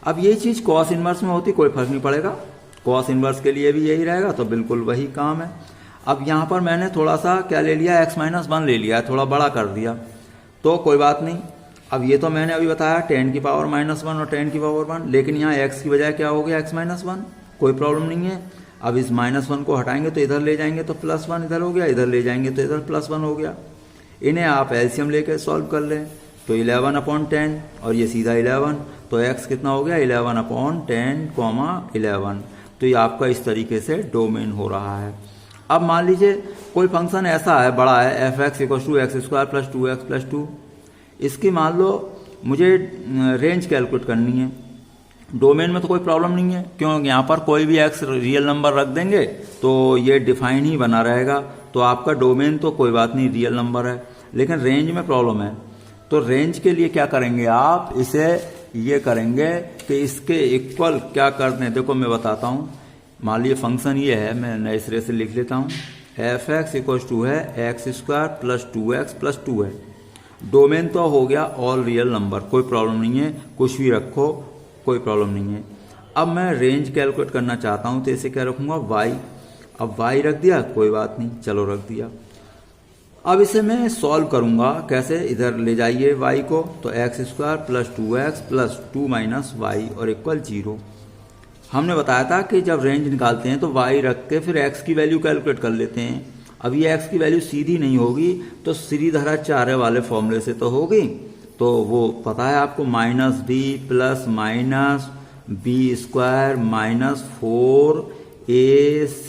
अब ये चीज कॉस इनवर्स में होती कोई फर्क नहीं पड़ेगा, कॉस इनवर्स के लिए भी यही रहेगा तो बिल्कुल वही काम है। अब यहाँ पर मैंने थोड़ा सा क्या ले लिया x-1 ले लिया, थोड़ा बड़ा कर दिया तो कोई बात नहीं। अब ये तो मैंने अभी बताया 10 की पावर -1 और 10 की पावर 1, लेकिन यहाँ x की बजाय क्या हो गया x-1, कोई प्रॉब्लम नहीं है। अब इस -1 को हटाएंगे तो इधर ले जाएंगे तो +1 इधर हो गया, इधर ले जाएंगे तो इधर +1 हो गया। इन्हें आप एलसीएम लेकर सॉल्व कर लें तो 11/10 और ये सीधा 11 तो x कितना हो गया 11/10, 11। तो ये आपका इस तरीके से डोमेन हो रहा है। अब मान लीजिए कोई फंक्शन ऐसा है बड़ा है f(x = x² + 2x + 2), इसकी मान लो मुझे रेंज कैलकुलेट करनी है। डोमेन में तो कोई प्रॉब्लम नहीं है क्योंकि यहाँ पर कोई भी x रियल नंबर रख देंगे तो ये डिफाइन ही बना रहेगा, तो आपका डोमेन तो कोई बात नहीं रियल नंबर है, लेकिन रेंज में प्रॉब्लम है। तो रेंज के लिए क्या करेंगे आप, इसे ये करेंगे कि इसके इक्वल क्या करते हैं, देखो मैं बताता हूँ। मान लीजिए फंक्शन ये है, मैं नए सिरे से लिख लेता हूँ, f(x) = है x² + 2x + 2 है। डोमेन तो हो गया ऑल रियल नंबर, कोई प्रॉब्लम नहीं है, कुछ भी रखो कोई प्रॉब्लम नहीं है। अब मैं रेंज कैलकुलेट करना चाहता हूँ तो इसे क्या रखूंगा y। अब y रख दिया, कोई बात नहीं, चलो रख दिया। अब इसे मैं सॉल्व करूंगा कैसे, इधर ले जाइए y को तो x² + 2x + 2 - y और इक्वल 0। हमने बताया था कि जब रेंज निकालते हैं तो y रख के फिर x की वैल्यू कैलकुलेट कर लेते हैं। अब ये x की वैल्यू सीधी नहीं होगी तो श्रीधराचार्य वाले फॉर्मूले से तो होगी, तो वो पता है आपको -b + -b² - 4ac।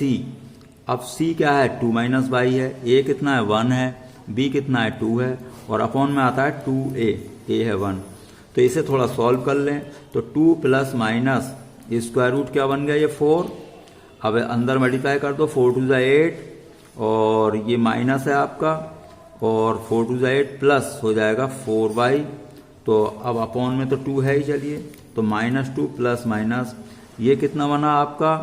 अब c क्या है 2 - y है, a कितना है 1 है, b कितना है 2 है और अपॉन में आता है 2a, a है 1। तो इसे थोड़ा सॉल्व कर लें तो 2 + स्क्वायर रूट क्या बन गया ये 4। अब अंदर मल्टीप्लाई कर दो 4 × 8 और ये माइनस है आपका, और 4 × 8 प्लस हो जाएगा 4y। तो अब अपॉन में तो 2 है ही, चलिए तो -2 + ये कितना बना आपका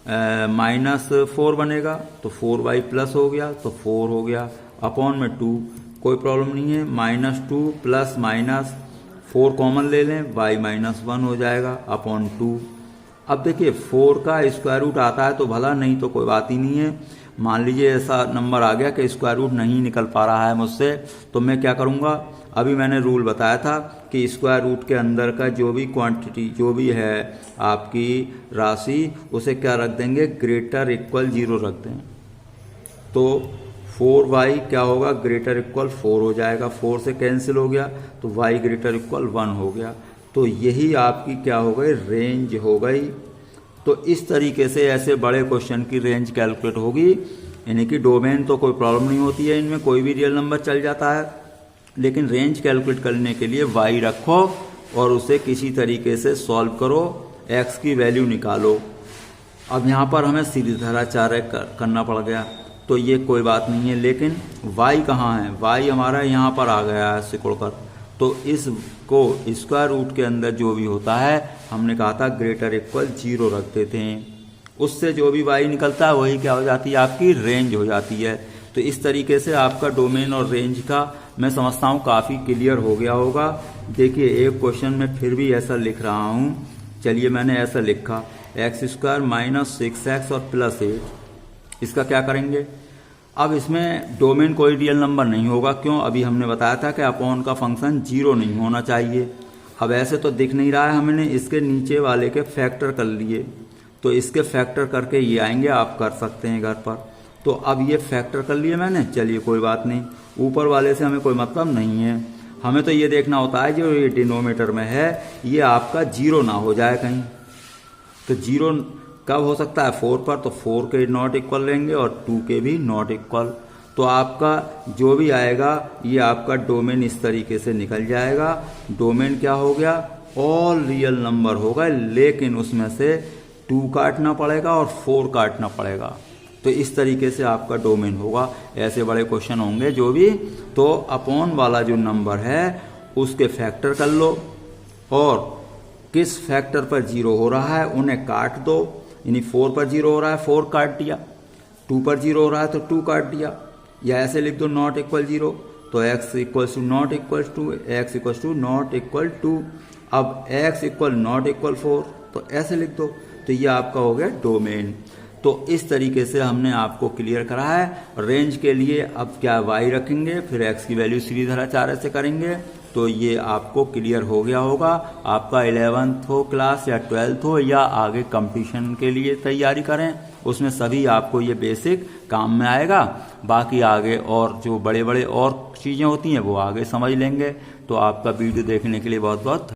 -4 बनेगा तो 4y प्लस हो गया तो 4 हो गया, अपॉन में 2, कोई प्रॉब्लम नहीं है। -2 + 4 कॉमन ले लें, y -1 हो जाएगा अपॉन 2। अब देखिए 4 का स्क्वायर रूट आता है तो भला, नहीं तो कोई बात ही नहीं है। मान लीजिए ऐसा नंबर आ गया कि स्क्वायर रूट नहीं निकल पा रहा है मुझसे, तो मैं क्या करूंगा, अभी मैंने रूल बताया था कि स्क्वायर रूट के अंदर का जो भी क्वांटिटी जो भी है आपकी राशि उसे क्या रख देंगे, ग्रेटर इक्वल 0 रख दें। तो 4y क्या होगा, ग्रेटर इक्वल 4 हो जाएगा, 4 से कैंसिल हो गया तो y ग्रेटर इक्वल 1 हो गया। तो यही आपकी क्या हो गई, रेंज हो गई। तो इस तरीके से ऐसे बड़े क्वेश्चन की रेंज कैलकुलेट होगी, यानी कि डोमेन तो कोई प्रॉब्लम नहीं होती है, इनमें कोई भी रियल नंबर चल जाता है, लेकिन रेंज कैलकुलेट करने के लिए y रखो और उसे किसी तरीके से सॉल्व करो, x की वैल्यू निकालो। अब यहाँ पर हमें सीधीधराचार्य करना पड़ गया, तो ये कोई बात नहीं है, लेकिन y कहाँ है, y हमारा यहाँ पर आ गया है सिकुड़कर। तो इसको स्क्वायर रूट के अंदर जो भी होता है हमने कहा था ग्रेटर इक्वल 0 रख देते हैं, उससे जो भी y निकलता है वही क्या हो जाती है, आपकी रेंज हो जाती है। तो इस तरीके से आपका डोमेन और रेंज का मैं समझता हूँ काफ़ी क्लियर हो गया होगा। देखिए एक क्वेश्चन में फिर भी ऐसा लिख रहा हूँ, चलिए मैंने ऐसा लिखा x² - 6x और +8, इसका क्या करेंगे। अब इसमें डोमेन कोई रियल नंबर नहीं होगा, क्यों, अभी हमने बताया था कि अपॉन का फंक्शन 0 नहीं होना चाहिए। अब ऐसे तो दिख नहीं रहा है, हमने इसके नीचे वाले के फैक्टर कर लिए, तो इसके फैक्टर करके ये आएंगे, आप कर सकते हैं घर पर। तो अब ये फैक्टर कर लिए मैंने, चलिए कोई बात नहीं, ऊपर वाले से हमें कोई मतलब नहीं है, हमें तो ये देखना होता है जो ये डिनोमीटर में है ये आपका 0 ना हो जाए कहीं। तो 0 कब हो सकता है, 4 पर, तो 4 के नॉट इक्वल लेंगे और 2 के भी नॉट इक्वल। तो आपका जो भी आएगा ये आपका डोमेन इस तरीके से निकल जाएगा। डोमेन क्या हो गया, ऑल रियल नंबर होगा, लेकिन उसमें से 2 काटना पड़ेगा और 4 काटना पड़ेगा। तो इस तरीके से आपका डोमेन होगा। ऐसे बड़े क्वेश्चन होंगे जो भी, तो अपॉन वाला जो नंबर है उसके फैक्टर कर लो और किस फैक्टर पर 0 हो रहा है उन्हें काट दो, यानी 4 पर 0 हो रहा है 4 काट दिया, 2 पर 0 हो रहा है तो 2 काट दिया, या ऐसे लिख दो नॉट इक्वल 0, तो x equal to not equal to, x equal to not equal to. अब x इक्वल नॉट इक्वल 4, तो ऐसे लिख दो, तो ये आपका हो गया डोमेन। तो इस तरीके से हमने आपको क्लियर करा है। रेंज के लिए अब क्या y रखेंगे, फिर x की वैल्यू सीधीधराचार्य से करेंगे, तो ये आपको क्लियर हो गया होगा। आपका 11th हो क्लास या 12th हो या आगे कंपटीशन के लिए तैयारी करें, उसमें सभी आपको ये बेसिक काम में आएगा। बाकी आगे और जो बड़े बड़े और चीज़ें होती हैं वो आगे समझ लेंगे। तो आपका वीडियो देखने के लिए बहुत बहुत